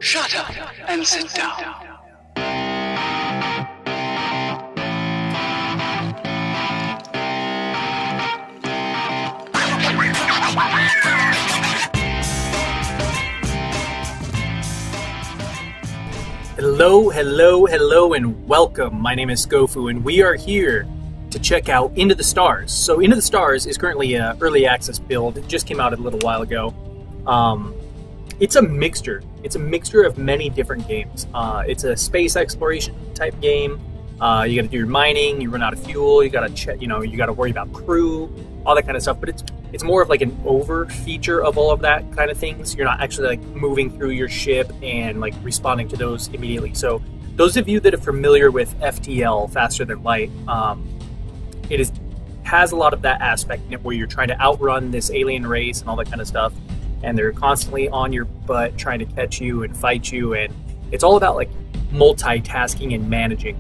Shut up and sit down. Hello, and welcome. My name is ScoFu, and we are here to check out Into the Stars. So Into the Stars is currently an early access build. It just came out a little while ago. It's a mixture. It's a mixture of many different games. It's a space exploration type game. You got to do your mining. You run out of fuel. You got to check. You got to worry about crew, all that kind of stuff. But it's more of like an over feature of all of that kind of things. You're not actually like moving through your ship and like responding to those immediately. So those of you that are familiar with FTL, Faster Than Light, has a lot of that aspect in it where you're trying to outrun this alien race and all that kind of stuff, and they're constantly on your butt trying to catch you and fight you, and it's all about like multitasking and managing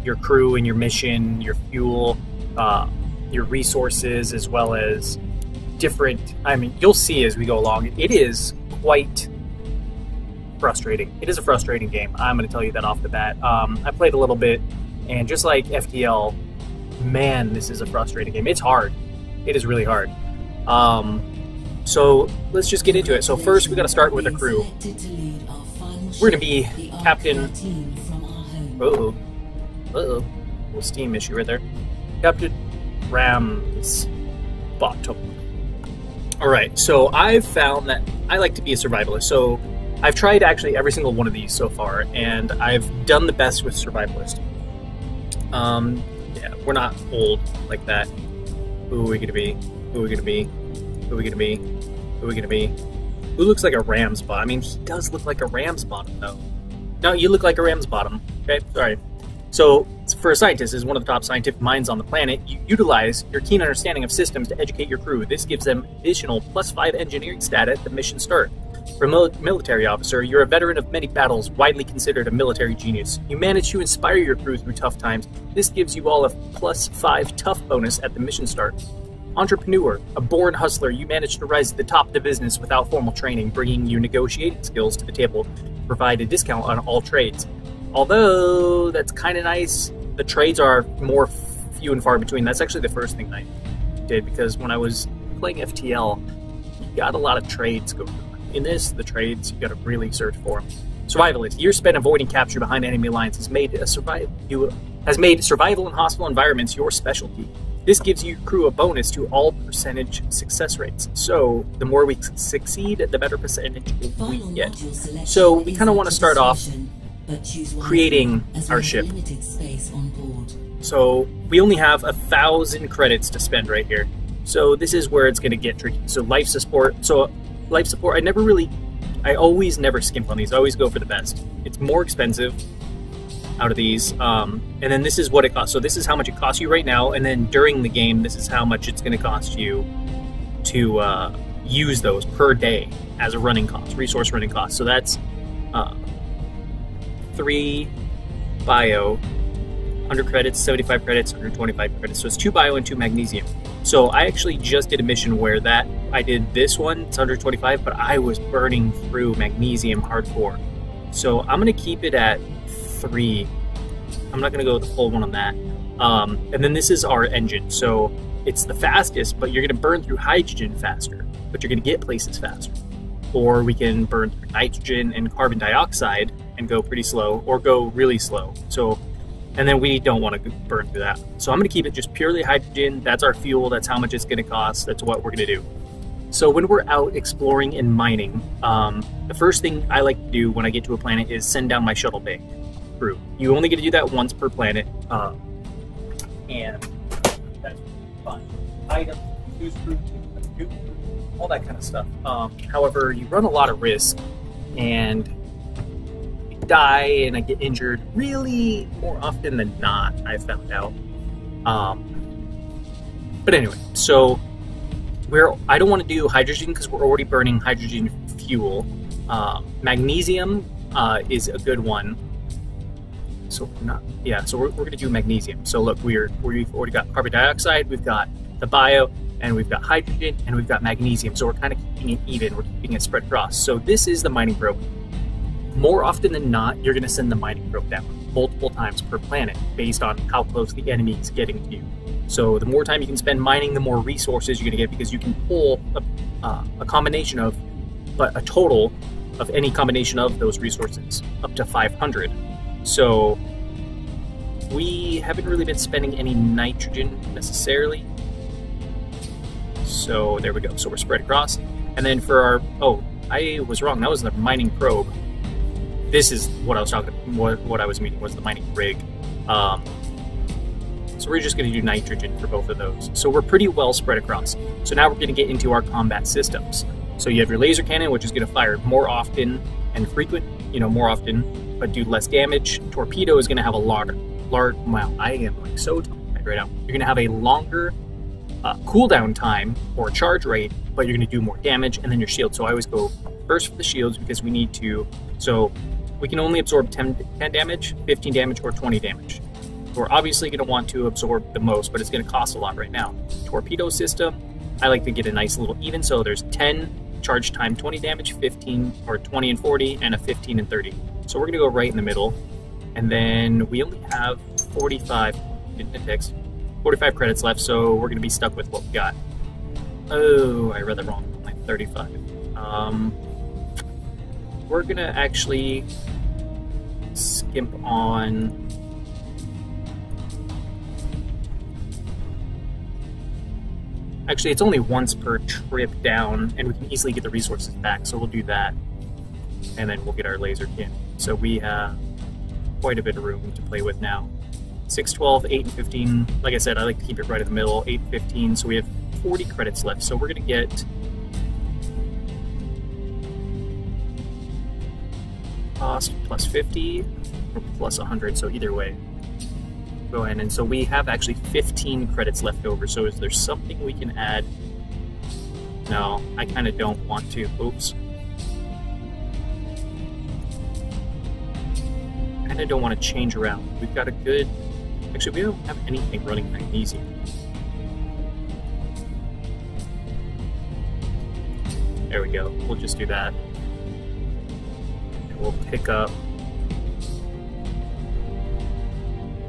your crew and your mission, your fuel, your resources, as well as different. I mean, you'll see as we go along. It is quite frustrating. It is a frustrating game. I'm going to tell you that off the bat. I played a little bit, and just like FTL, man, this is a frustrating game. It's hard. It is really hard. So let's just get into it. So first, we got to start with a crew. We're going to be Captain. Little steam issue right there. Captain Ramsbottom. All right. So I've found that I like to be a survivalist. So I've tried actually every single one of these so far, and I've done the best with survivalist. Yeah, we're not old like that. Who are we gonna be? Who are we gonna be? Who are we gonna be? Who are we gonna be? Who looks like a ram's bottom? I mean, he does look like a ram's bottom, though. No, you look like a ram's bottom. Okay, sorry. So, for a scientist, as one of the top scientific minds on the planet, you utilize your keen understanding of systems to educate your crew. This gives them additional +5 engineering stat at the mission start. For a military officer, you're a veteran of many battles, widely considered a military genius. You manage to inspire your crew through tough times. This gives you all a +5 tough bonus at the mission start. Entrepreneur, a born hustler, you manage to rise to the top of the business without formal training, bringing your negotiating skills to the table to provide a discount on all trades. Although that's kind of nice, the trades are more few and far between. That's actually the first thing I did, because when I was playing FTL, you got a lot of trades going on. In this, the trades, you got to really search for them. Survivalist. Years spent avoiding capture behind enemy lines has made survival in hostile environments your specialty. This gives your crew a bonus to all percentage success rates. So the more we succeed, the better percentage we get. So we kind of want to start off creating our ship. So we only have 1,000 credits to spend right here. So this is where it's going to get tricky. So life support. I always never skimp on these. I always go for the best. It's more expensive out of these. And then this is what it costs. So this is how much it costs you right now. And then during the game, this is how much it's going to cost you to use those per day as a running cost, resource running cost. So that's 3 bio, 100 credits, 75 credits, 125 credits. So it's 2 bio and 2 magnesium. So I actually just did a mission where I did this one, it's 125, but I was burning through magnesium hardcore. So I'm going to keep it at 3. I'm not going to go with the full one on that. And then this is our engine. So it's the fastest, but you're going to burn through hydrogen faster, but you're going to get places faster. Or we can burn through nitrogen and carbon dioxide and go pretty slow, or go really slow. So, and then we don't want to burn through that. So I'm going to keep it just purely hydrogen. That's our fuel. That's how much it's going to cost. That's what we're going to do. So when we're out exploring and mining, the first thing I like to do when I get to a planet is send down my shuttle bay crew. You only get to do that once per planet. And that's fun. Items, use crew, all that kind of stuff. However, you run a lot of risk, and die and I get injured really more often than not, I found out. But anyway, so I don't want to do hydrogen because we're already burning hydrogen fuel. Magnesium is a good one. So we're going to do magnesium. So look, we've already got carbon dioxide, we've got the bio, and we've got hydrogen, and we've got magnesium. So we're kind of keeping it even. We're keeping it spread across. So this is the mining probe. more often than not, you're going to send the mining probe down multiple times per planet based on how close the enemy is getting to you. So the more time you can spend mining, the more resources you're going to get, because you can pull a combination of, but a total of any combination of those resources up to 500. So we haven't really been spending any nitrogen necessarily. So there we go. So we're spread across. And then for our, oh, I was wrong. That was the mining probe. This is what I was talking about. What I was meaning was the mining rig. So we're just going to do nitrogen for both of those. So we're pretty well spread across. So now we're going to get into our combat systems. So you have your laser cannon, which is going to fire more often and frequent, more often, but do less damage. Torpedo is going to have a large, wow, I am like so tired right now. You're going to have a longer cooldown time or charge rate, but you're going to do more damage, and then your shield. So I always go first for the shields because we need to, so we can only absorb 10 damage, 15 damage, or 20 damage. We're obviously going to want to absorb the most, but it's going to cost a lot right now. Torpedo system, I like to get a nice little even, so there's 10 charge time, 20 damage, 15 or 20 and 40, and a 15 and 30. So we're going to go right in the middle, and then we only have 45 credits left, so we're going to be stuck with what we got. Oh, I read that wrong, like 35. We're going to actually skimp on actually, it's only once per trip down, and we can easily get the resources back, so we'll do that. And then we'll get our laser cannon. So we have quite a bit of room to play with now. 6, 12, 8, and 15. Like I said, I like to keep it right in the middle, 8, 15. So we have 40 credits left. So we're going to get cost plus 50 or plus 100. So either way, go ahead. And so we have actually 15 credits left over. So is there something we can add? No, I kind of don't want to. Oops. I kind of don't want to change around. We've got a good... Actually, we don't have anything running magnesium. There we go. We'll just do that. And we'll pick up...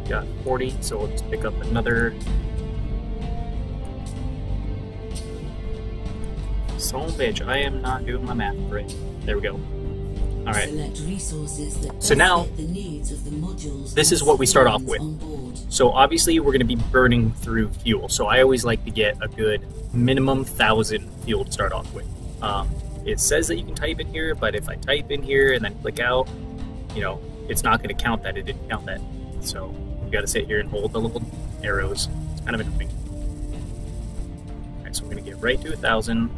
Got 40, so we'll just pick up another... Son of a bitch, I am not doing my math right. There we go. Alright. So now, this is what we start off with. So obviously we're going to be burning through fuel. So I always like to get a good minimum 1,000 fuel to start off with. It says that you can type in here, but if I type in here and then click out, it's not going to count that. It didn't count that. So you got to sit here and hold the little arrows. It's kind of annoying. Alright, so we're going to get right to 1,000.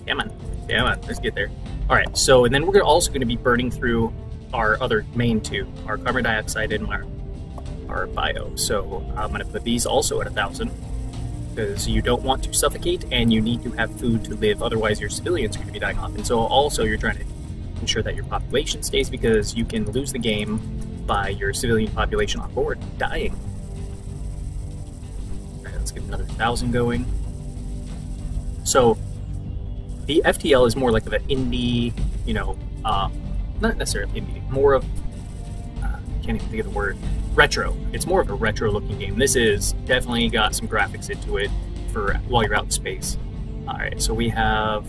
Come on, let's get there. All right, so, and then we're also going to be burning through our other main two, our carbon dioxide and our bio. So I'm going to put these also at 1,000 because you don't want to suffocate and you need to have food to live. Otherwise, your civilians are going to be dying off. And so also you're trying to ensure that your population stays, because you can lose the game by your civilian population on board dying. All right, let's get another 1,000 going. So the FTL is more like an indie, not necessarily indie, more of, can't even think of the word, retro. It's more of a retro looking game. This is definitely got some graphics into it for while you're out in space. All right, so we have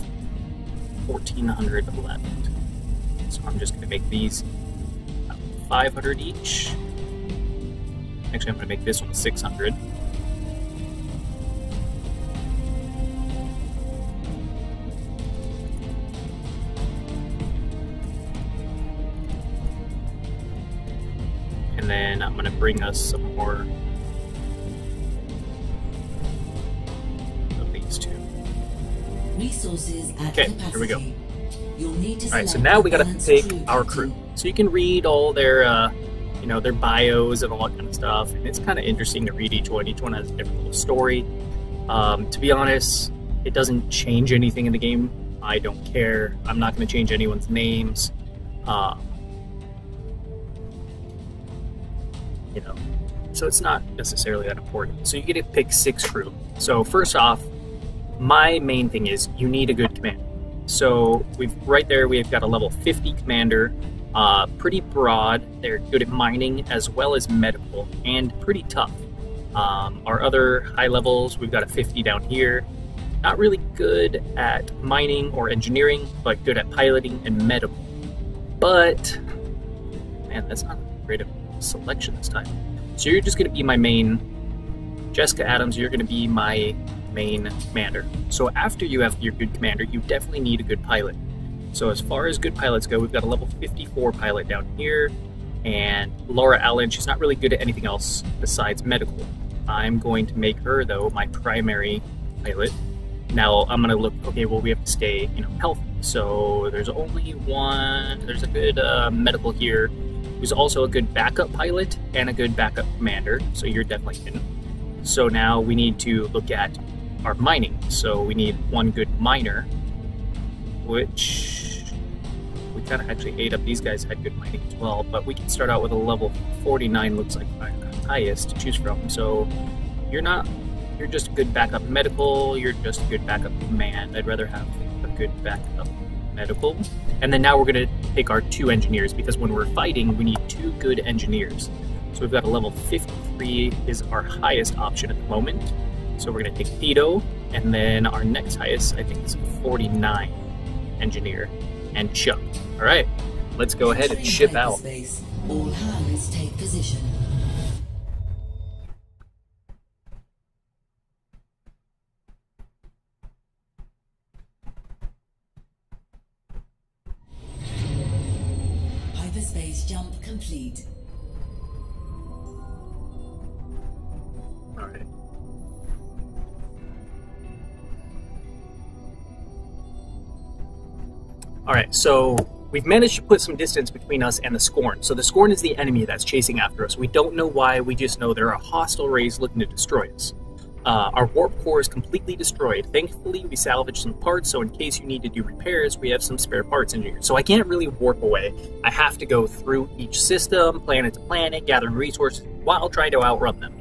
1,400 left. So I'm just gonna make these 500 each. Actually, I'm gonna make this one 600. And then I'm going to bring us some more of these two. Resources at okay, capacity. here we go. You'll need to Alright, so now we got to pick our crew. So you can read all their, their bios and all that kind of stuff. And it's kind of interesting to read each one. Each one has a different little story. To be honest, it doesn't change anything in the game. I don't care. I'm not going to change anyone's names. So it's not necessarily that important. So you get to pick 6 crew. So first off, my main thing is you need a good commander. So we've got a level 50 commander, pretty broad. They're good at mining as well as medical, and pretty tough. Our other high levels, we've got a 50 down here. Not really good at mining or engineering, but good at piloting and medical. But, man, that's not a great selection this time. So you're just going to be my main, Jessica Adams, you're going to be my main commander. So after you have your good commander, you definitely need a good pilot. So as far as good pilots go, we've got a level 54 pilot down here, and Laura Allen, she's not really good at anything else besides medical. I'm going to make her, though, my primary pilot. Now I'm going to look, okay, well, we have to stay, healthy. So there's only one, there's a good medical here, who's also a good backup pilot and a good backup commander. So you're definitely in. So now we need to look at our mining. So we need one good miner, which we kind of actually ate up. These guys had good mining as well, but we can start out with a level 49, looks like our highest to choose from. So you're just a good backup medical, you're just a good backup command. I'd rather have a good backup medical. And then now we're going to pick our 2 engineers, because when we're fighting, we need 2 good engineers. So we've got a level 53 is our highest option at the moment. So we're going to take Tito, and then our next highest, I think, is 49 engineer, and Chuck. All right, let's go ahead and ship out. All hands take position. Hyperspace jump complete. All right. All right, so we've managed to put some distance between us and the Scorn. So the Scorn is the enemy that's chasing after us. We don't know why, we just know there are hostile rays looking to destroy us. Our warp core is completely destroyed. Thankfully, we salvaged some parts, so in case you need to do repairs, we have some spare parts in here. So I can't really warp away. I have to go through each system, planet to planet, gathering resources, while trying to outrun them.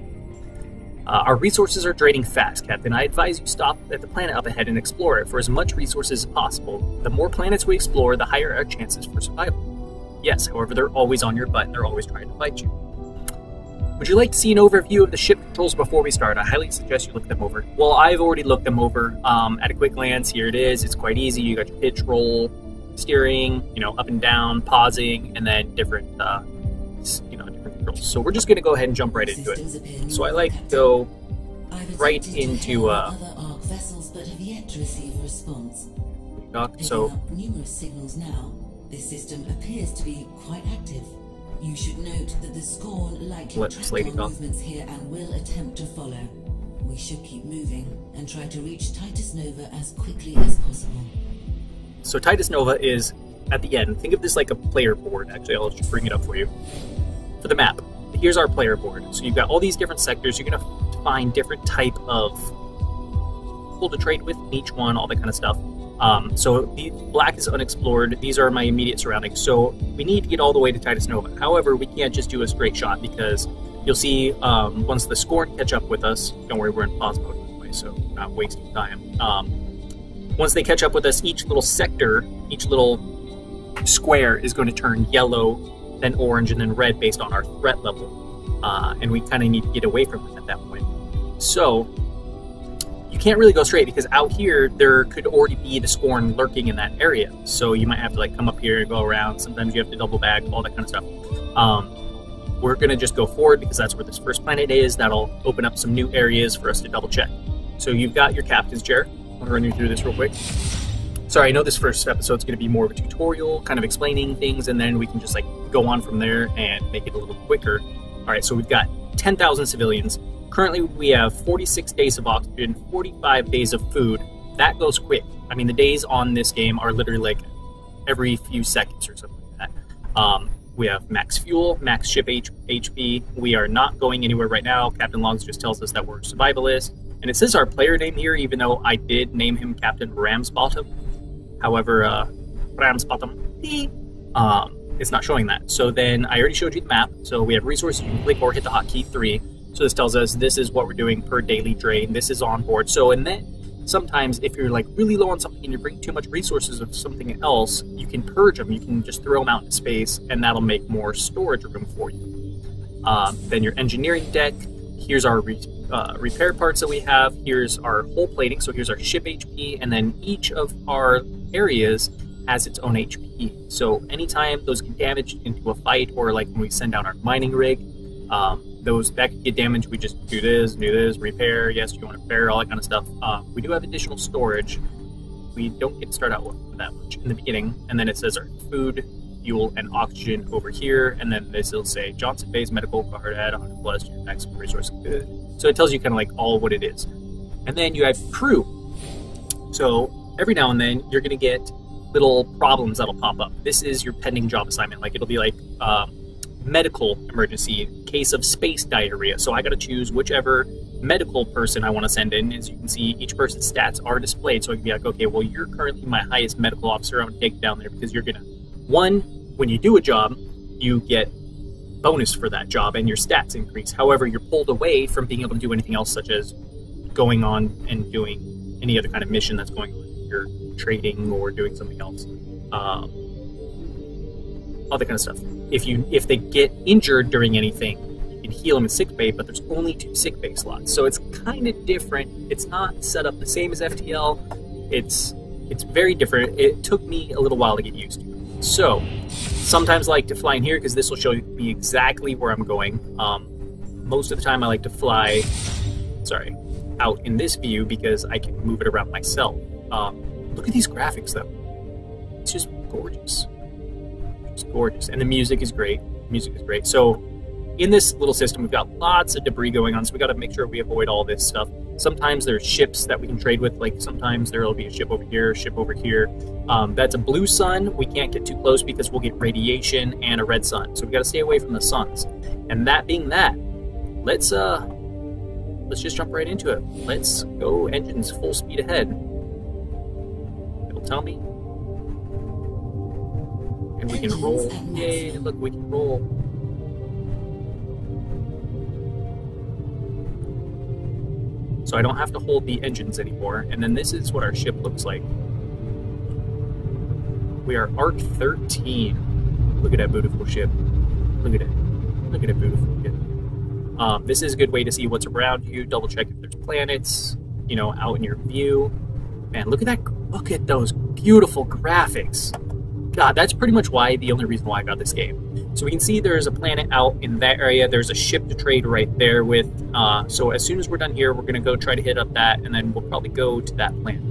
Our resources are draining fast, Captain. I advise you stop at the planet up ahead and explore it for as much resources as possible. The more planets we explore, the higher our chances for survival. Yes, however, they're always on your butt, and they're always trying to fight you. Would you like to see an overview of the ship controls before we start? I highly suggest you look them over. Well, I've already looked them over. At a quick glance, here it is. It's quite easy. You got your pitch, roll, steering, up and down, pausing, and then different different controls. So we're just going to go ahead and jump right into it. So I like to go right into other ARC vessels, but have yet to receive a response. So numerous signals now. This system appears to be quite active. You should note that the Scorn likely track our movements here and will attempt to follow. We should keep moving and try to reach Titus Nova as quickly as possible. So Titus Nova is at the end. Think of this like a player board. Actually, I'll just bring it up for you. For the map, here's our player board. So you've got all these different sectors. You're going to find different type of people to trade with in each one, all that kind of stuff. So the black is unexplored. These are my immediate surroundings. So we need to get all the way to Titus Nova. However, we can't just do a straight shot, because you'll see once the Scorn catch up with us, don't worry, we're in pause mode anyway, so not wasting time. Once they catch up with us, each little sector, each little square is going to turn yellow, then orange, and then red based on our threat level. And we kind of need to get away from them at that point. So you can't really go straight, because out here there could already be the Scorn lurking in that area. So you might have to come up here and go around. Sometimes you have to double back, all that kind of stuff. We're going to just go forward, because that's where this first planet is. That'll open up some new areas for us to double check. So you've got your captain's chair. I'm going to run you through this real quick. Sorry, I know this first episode is going to be more of a tutorial, kind of explaining things, and then we can just go on from there and make it a little quicker. All right, so we've got 10,000 civilians. Currently, we have 46 days of oxygen, 45 days of food. That goes quick. I mean, the days on this game are literally every few seconds or something like that. We have max fuel, max ship HP. We are not going anywhere right now. Captain Logs just tells us that we're survivalists. And it says our player name here, even though I did name him Captain Ramsbottom. However, Ramsbottom, it's not showing that. So then I already showed you the map. So we have resources. You can click or hit the hotkey 3. So this tells us this is what we're doing per daily drain. This is on board. So in that sometimes if you're like really low on something and you bring too much resources of something else, you can purge them. You can just throw them out into space, and that'll make more storage room for you. Then your engineering deck. Here's our repair parts that we have. Here's our hull plating. So here's our ship HP, and then each of our areas has its own HP. So anytime those get damaged into a fight, or like when we send down our mining rig, that could get damaged. We just do this, repair. Yes, you want to repair, all that kind of stuff. We do have additional storage. We don't get to start out with that much in the beginning, and then it says our food, fuel, and oxygen over here, and then this will say Johnson Bay's medical card at 100 plus your maximum resource. So it tells you kind of like all what it is. And then you have crew. So every now and then you're going to get little problems that'll pop up. This is your pending job assignment. Like it'll be like medical emergency, case of space diarrhea. So I got to choose whichever medical person I want to send in. As you can see, each person's stats are displayed. So I can be like, okay, well, you're currently my highest medical officer. I'm going to take you down there because you're going to, one, when you do a job, you get bonus for that job and your stats increase. However, you're pulled away from being able to do anything else, such as going on and doing any other kind of mission that's going on. You're trading or doing something else. All that kind of stuff. If they get injured during anything, you can heal them in sick bay, but there's only 2 sick bay slots. So it's kind of different. It's not set up the same as FTL. It's very different. It took me a little while to get used to. So sometimes I like to fly in here because this will show me exactly where I'm going. Most of the time I like to fly, out in this view because I can move it around myself. Look at these graphics though. It's just gorgeous. It's gorgeous. And the music is great. So in this little system, we've got lots of debris going on, so we got to make sure we avoid all this stuff. Sometimes there's ships that we can trade with, like sometimes there will be a ship over here, that's a blue sun. We can't get too close because we'll get radiation and a red sun. So we got to stay away from the suns. And that being that, let's just jump right into it. Let's go engines full speed ahead. It'll tell me. And we can roll. Yay, look, we can roll. So I don't have to hold the engines anymore. And then this is what our ship looks like. We are Arc 13. Look at that beautiful ship. Look at it. Look at that beautiful ship. This is a good way to see what's around you. Double check if there's planets, out in your view. Man, look at that. Look at those beautiful graphics. God, that's pretty much the only reason why I got this game. So we can see there's a planet out in that area. There's a ship to trade right there with. So as soon as we're done here, we're going to go try to hit up that, and then we'll probably go to that planet.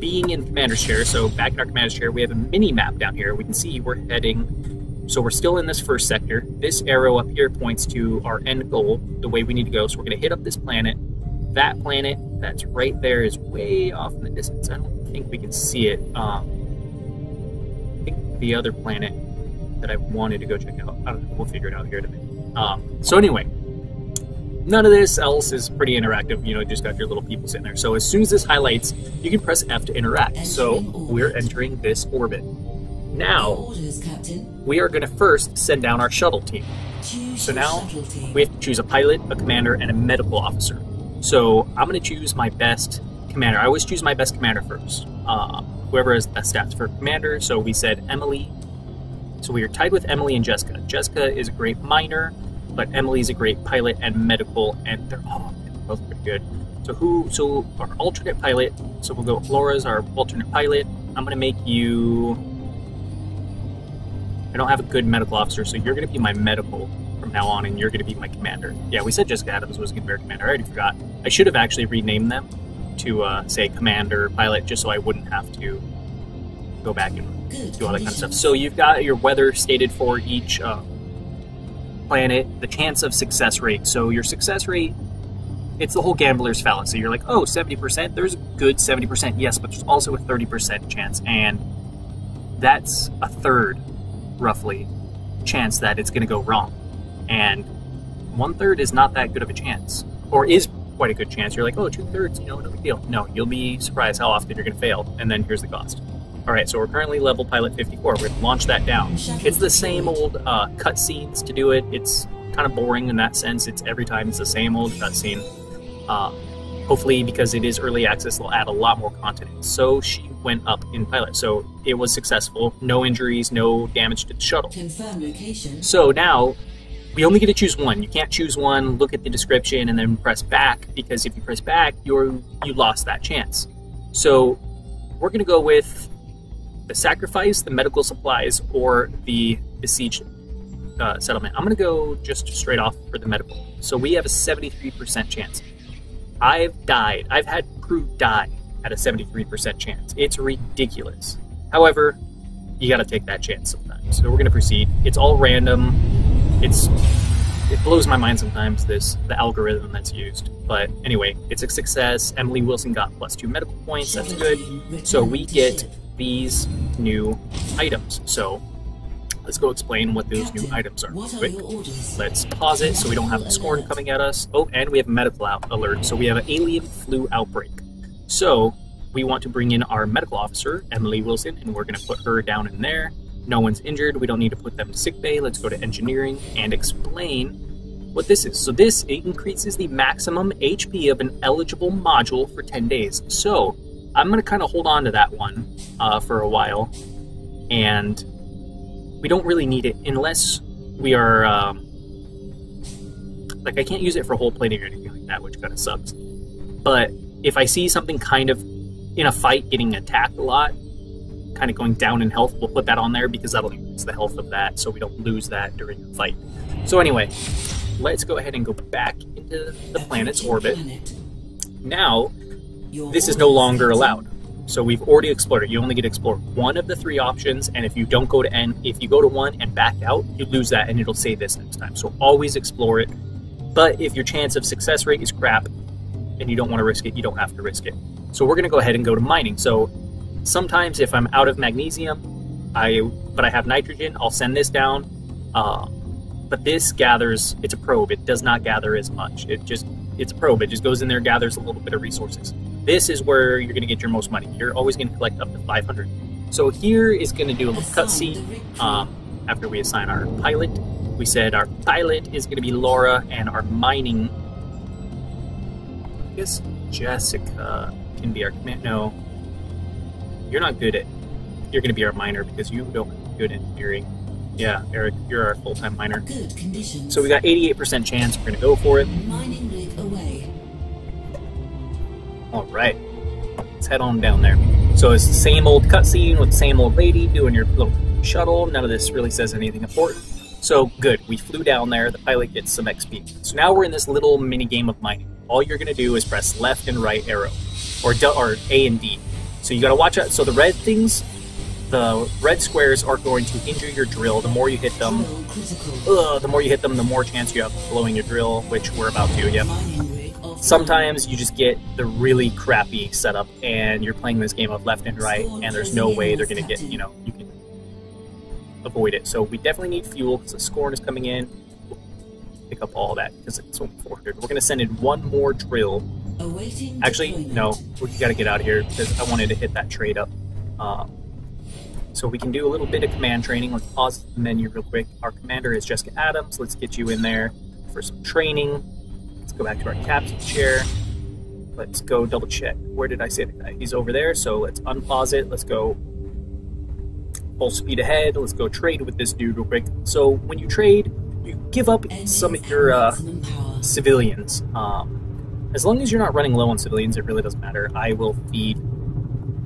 Being in Commander's Chair, so back in our Commander's Chair, we have a mini-map down here. We can see we're heading, so we're still in this first sector. This arrow up here points to our end goal, the way we need to go. So we're going to hit up this planet. That planet that's right there is way off in the distance. I don't think we can see it. The other planet that I wanted to go check out. I don't know, we'll figure it out here in a minute. So anyway, none of this else is pretty interactive. Just got your little people sitting there. So as soon as this highlights, you can press F to interact. So we're entering this orbit. Now, we are going to first send down our shuttle team. So now we have to choose a pilot, a commander, and a medical officer. So I'm going to choose my best commander. I always choose my best commander first. Whoever has the best stats for commander. So we said Emily. So we are tied with Emily and Jessica. Jessica is a great miner, but Emily's a great pilot and medical, and they're both pretty good. So our alternate pilot, so we'll go Flora's our alternate pilot. I'm gonna make you, I don't have a good medical officer, so you're gonna be my medical from now on, and you're gonna be my commander. Yeah, we said Jessica Adams was gonna be our commander. I already forgot. I should have actually renamed them to say commander, pilot, just so I wouldn't have to go back and do all that kind of stuff. So you've got your weather stated for each planet, the chance of success rate. So your success rate, it's the whole gambler's fallacy. You're like, oh, 70%, there's a good 70%, yes, but there's also a 30% chance, and that's a third, roughly, chance that it's going to go wrong. And 1/3 is not that good of a chance, or is quite a good chance. You're like, oh, 2/3, no big deal. No, you'll be surprised how often you're going to fail, and then here's the cost. All right, so we're currently level pilot 54. We're going to launch that down. It's the same old cutscenes to do it. It's kind of boring in that sense. It's every time it's the same old cutscene. hopefully, because it is early access, they'll add a lot more content. So she went up in pilot. So it was successful. No injuries, no damage to the shuttle. Confirm location. So now we only get to choose one. You can't choose one, look at the description, and then press back, because if you press back, you lost that chance. So we're going to go with the sacrifice, the medical supplies, or the besieged settlement. I'm going to go just straight off for the medical. So we have a 73% chance. I've died. I've had crew die at a 73% chance. It's ridiculous. However, you got to take that chance sometimes. So we're going to proceed. It's all random. It blows my mind sometimes, the algorithm that's used. But anyway, it's a success. Emily Wilson got +2 medical points. That's good. So we get these new items. So let's go explain what those new items are real quick. Let's pause it so we don't have the scorn coming at us. Oh, and we have a medical alert. So we have an alien flu outbreak. So we want to bring in our medical officer, Emily Wilson, and we're going to put her down in there. No one's injured. We don't need to put them to sick bay. Let's go to engineering and explain what this is. So this increases the maximum HP of an eligible module for 10 days. So I'm going to kind of hold on to that one for a while. And we don't really need it unless we are... like, I can't use it for hull plating or anything like that, which kind of sucks. But if I see something kind of in a fight getting attacked a lot, kind of going down in health, we'll put that on there because that'll increase the health of that so we don't lose that during the fight. So anyway, let's go ahead and go back into the planet's orbit. Now, this is no longer allowed. So we've already explored it. You only get to explore one of the 3 options, and if you don't go to if you go to one and back out, you lose that and it'll say this next time. So always explore it. But if your chance of success rate is crap and you don't want to risk it, you don't have to risk it. So we're going to go ahead and go to mining. So sometimes if I'm out of magnesium, but I have nitrogen, I'll send this down. But this gathers, it's a probe. It does not gather as much. It's a probe. It just goes in there, gathers a little bit of resources. This is where you're going to get your most money. You're always going to collect up to 500. So here is going to do a little cutscene after we assign our pilot. We said our pilot is going to be Laura, and our mining, I guess Jessica can be our command. No, you're not good at, you're going to be our miner because you don't have good engineering. Yeah, Eric, you're our full-time miner. Good conditions. So we got 88% chance. We're going to go for it. Mining rig away. All right, let's head on down there. So it's the same old cutscene with the same old lady doing your little shuttle. None of this really says anything important. So good, we flew down there. The pilot gets some XP. So now we're in this little mini game of mining. All you're going to do is press left and right arrow, or A and D. So you got to watch out. So the red things, the red squares are going to injure your drill. The more you hit them, the more chance you have of blowing your drill, which we're about to. Yep. Sometimes you just get the really crappy setup, and you're playing this game of left and right, and there's no way they're going to get, you can avoid it. So we definitely need fuel because the scorn is coming in. We'll pick up all that because it's only 400. We're going to send in one more drill. Actually, no, we got to get out of here because I wanted to hit that trade up. So we can do a little bit of command training. Let's pause the menu real quick. Our commander is Jessica Adams. Let's get you in there for some training. Let's go back to our captain chair. Let's go double check. Where did I say the guy? He's over there. So let's unpause it. Let's go full speed ahead. Let's go trade with this dude real quick. So when you trade, you give up some of your civilians. As long as you're not running low on civilians, it really doesn't matter. I will feed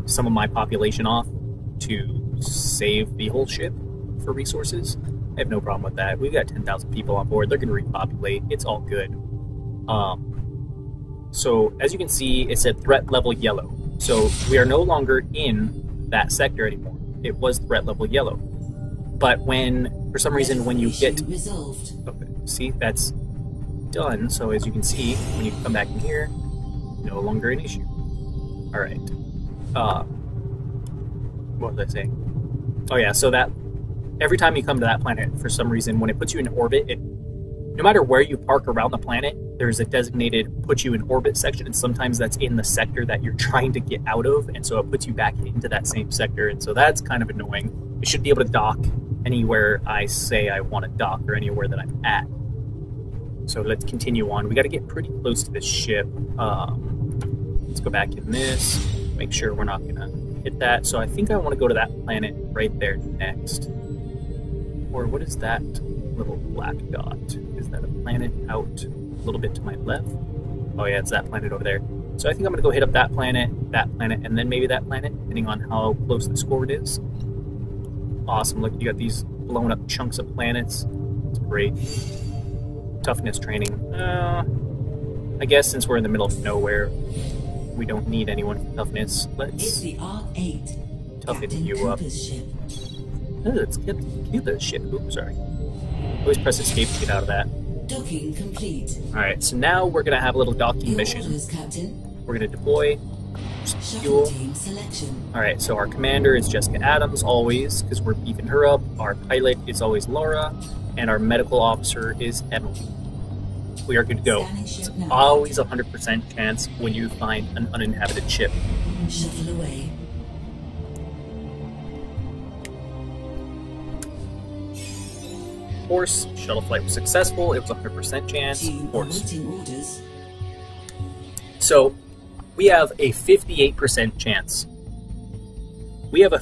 some of my population off to save the whole ship for resources. I have no problem with that. We've got 10,000 people on board. They're going to repopulate. It's all good. So as you can see, it said threat level yellow. So we are no longer in that sector anymore. It was threat level yellow. But when, for some reason, when you get... Okay, see, that's done. So as you can see, when you come back in here, no longer an issue. All right. What was I saying? Oh yeah, so that every time you come to that planet, for some reason, when it puts you in orbit, no matter where you park around the planet, there's a designated put you in orbit section, and sometimes that's in the sector that you're trying to get out of, and so it puts you back into that same sector, and so that's kind of annoying. You should be able to dock anywhere I say I want to dock, or anywhere that I'm at. So let's continue on. We got to get pretty close to this ship. Let's go back in this, make sure we're not gonna hit that. So I think I want to go to that planet right there next. Or what is that little black dot? Is that a planet out a little bit to my left? Oh yeah, it's that planet over there. So I think I'm gonna go hit up that planet, and then maybe that planet, depending on how close the score it is. Awesome, look, you got these blown up chunks of planets. It's great. Toughness training. I guess since we're in the middle of nowhere, we don't need anyone for toughness. Let's toughen you up. Oh, let's get the ship. Oops, sorry. Always press escape to get out of that. Docking complete. Alright, so now we're going to have a little docking mission. Orders, Captain. We're going to deploy some fuel. Team selection. Alright, so our commander is Jessica Adams, always, because we're beefing her up. Our pilot is always Laura, and our medical officer is Emily. We are good to go. It's always a 100% chance when you find an uninhabited ship. Shuttle away. Of course, shuttle flight was successful. It was a 100% chance. Of course. Orders. So, we have a 58% chance. We have a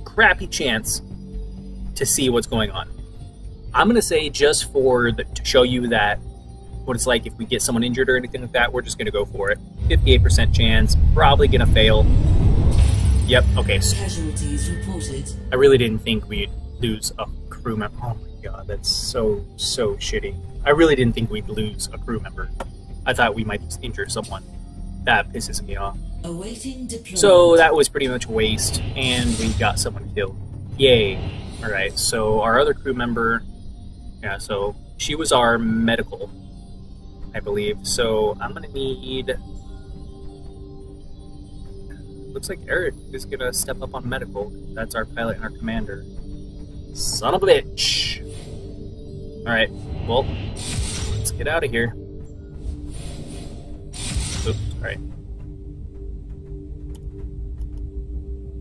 crappy chance to see what's going on. I'm going to say just to show you that what it's like if we get someone injured or anything like that, we're just going to go for it. 58% chance, probably going to fail. Yep, okay. So Casualties reported. I really didn't think we'd lose a crew member. Oh my god, that's so shitty. I really didn't think we'd lose a crew member. I thought we might just injure someone. That pisses me off. Awaiting deployment. So that was pretty much a waste, and we got someone killed. Yay. Alright, so our other crew member... Yeah, so she was our medical, I believe. So I'm gonna need... Looks like Eric is gonna step up on medical. That's our pilot and our commander. Son of a bitch! Alright, well, let's get out of here. Oops, alright.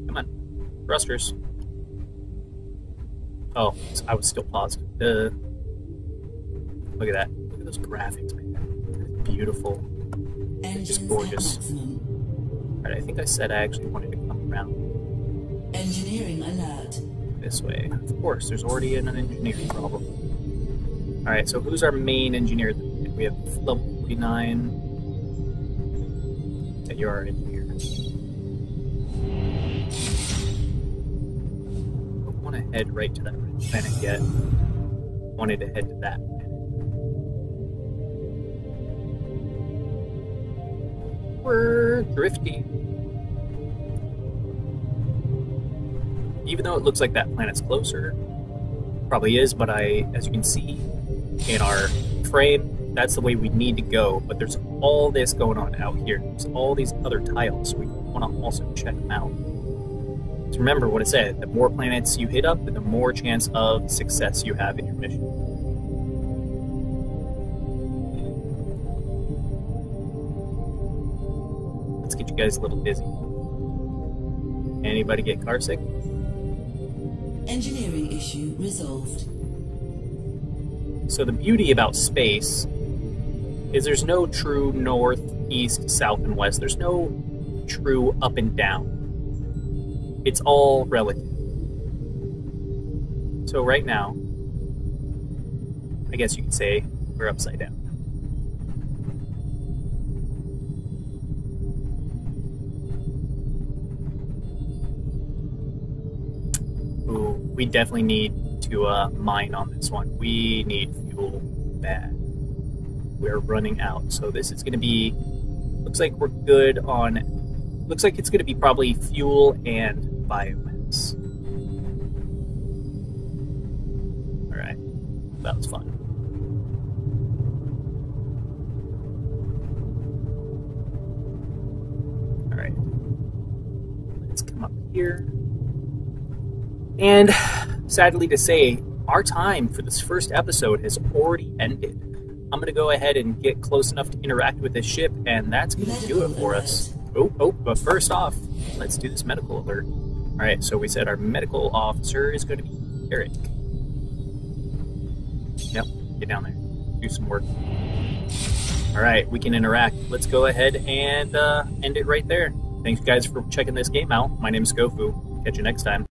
Come on, thrusters. Oh, I was still paused. Look at that. Look at those graphics, man. Beautiful. Just gorgeous. Alright, I think I said I actually wanted to come around. Engineering alert. This way. Of course, there's already an engineering problem. Alright, so who's our main engineer? We have level 49. Yeah, you're our engineer. I don't want to head right to that planet yet. Wanted to head to that planet. We're drifting. Even though it looks like that planet's closer, probably is, but as you can see in our frame, that's the way we need to go. But there's all this going on out here. There's all these other tiles, so we want to also check them out. So remember what it said, the more planets you hit up, the more chance of success you have in your mission. Let's get you guys a little busy. Anybody get carsick? Engineering issue resolved. So the beauty about space is there's no true north, east, south, and west. There's no true up and down. It's all relative. So right now, I guess you could say we're upside down. Ooh, we definitely need to mine on this one. We need fuel bad. We're running out. So this is going to be, looks like we're good on, looks like it's going to be probably fuel and biomass. Alright, that was fun. Alright, let's come up here. And sadly to say, our time for this first episode has already ended. I'm going to go ahead and get close enough to interact with this ship, and that's going to do it for us. But first off, let's do this medical alert. Alright, so we said our medical officer is going to be Eric. Yep, get down there. Do some work. All right, we can interact. Let's go ahead and end it right there. Thanks, guys, for checking this game out. My name is ScoFu. Catch you next time.